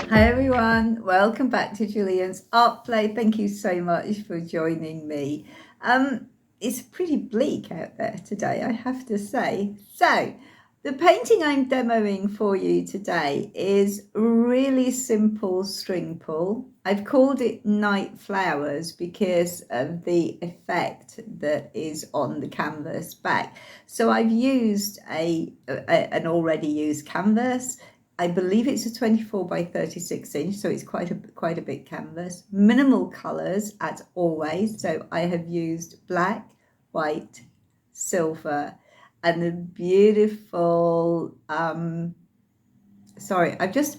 Hi everyone, welcome back to Julian's Art Play. Thank you so much for joining me. It's pretty bleak out there today, I have to say. So, the painting I'm demoing for you today is really simple string pull. I've called it Night Flowers because of the effect that is on the canvas back. So I've used an already used canvas. I believe it's a 24 by 36 inch, so it's quite a big canvas. Minimal colours as always, so I have used black, white, silver, and a beautiful. Sorry, I've just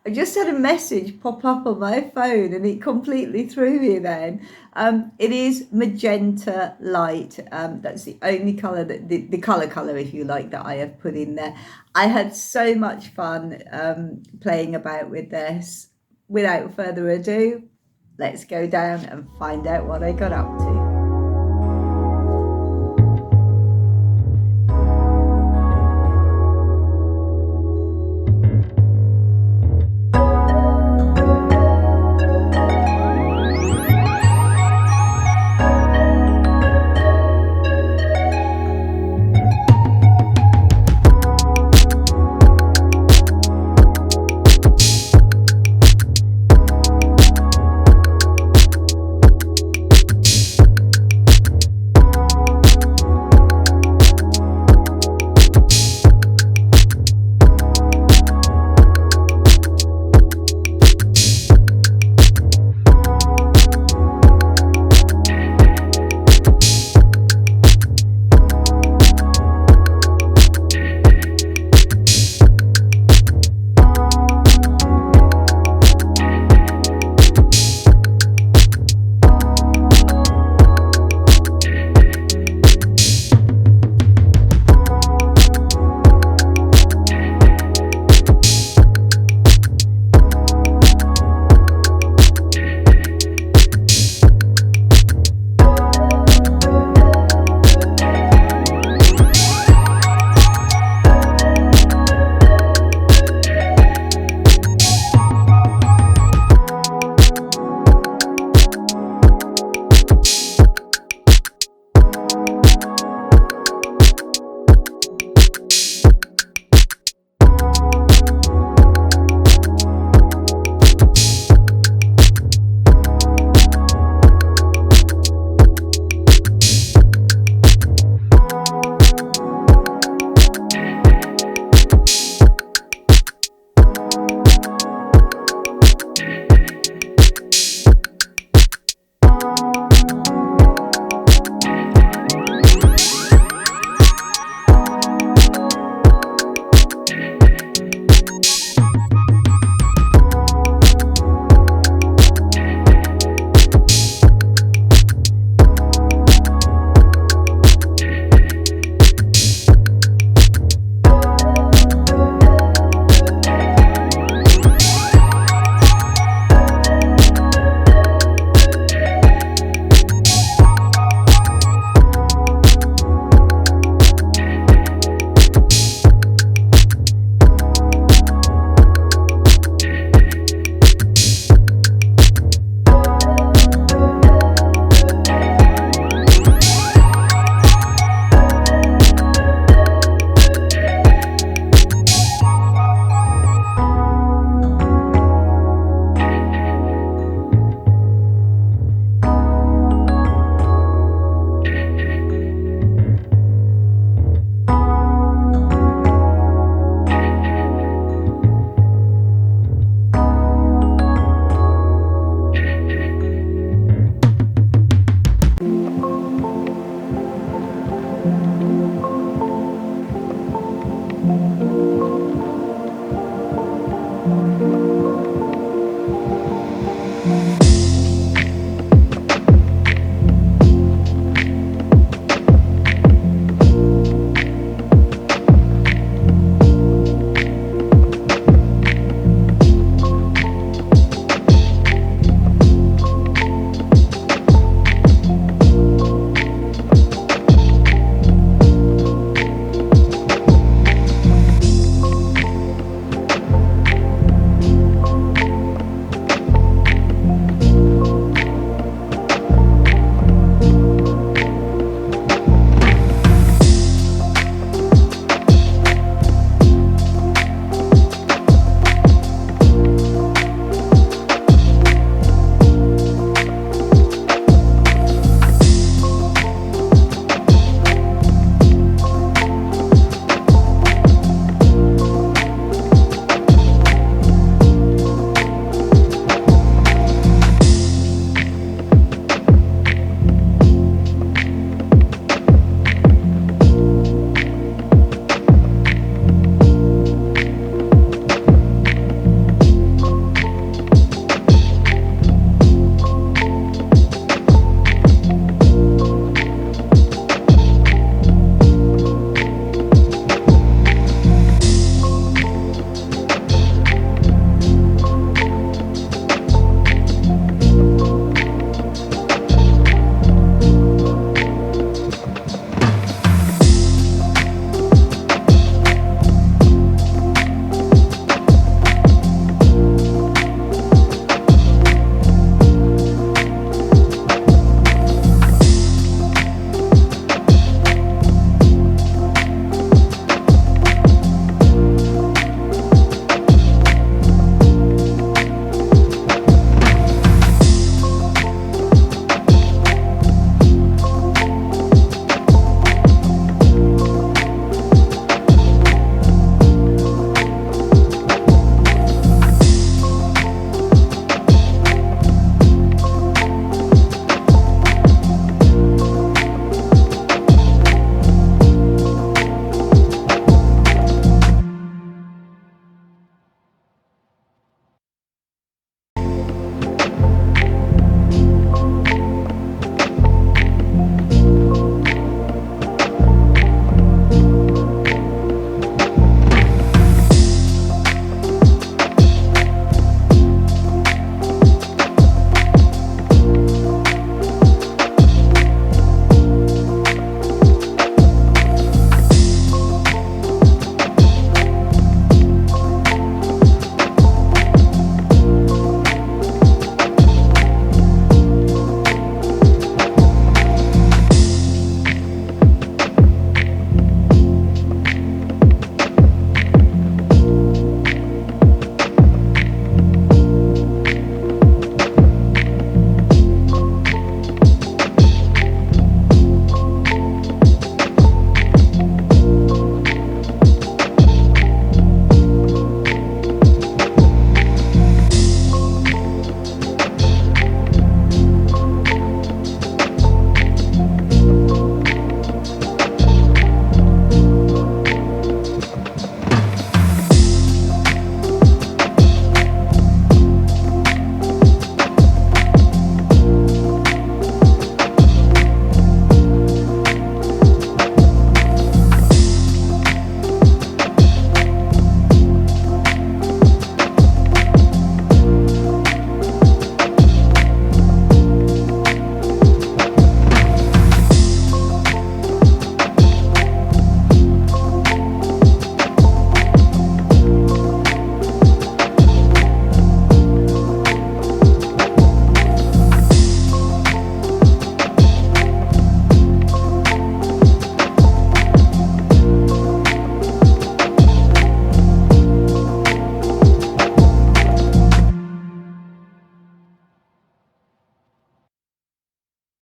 I just had a message pop up on my phone and it completely threw me then. It is magenta light. That's the only colour, that the colour if you like, that I have put in there. I had so much fun playing about with this. Without further ado, let's go down and find out what I got up to.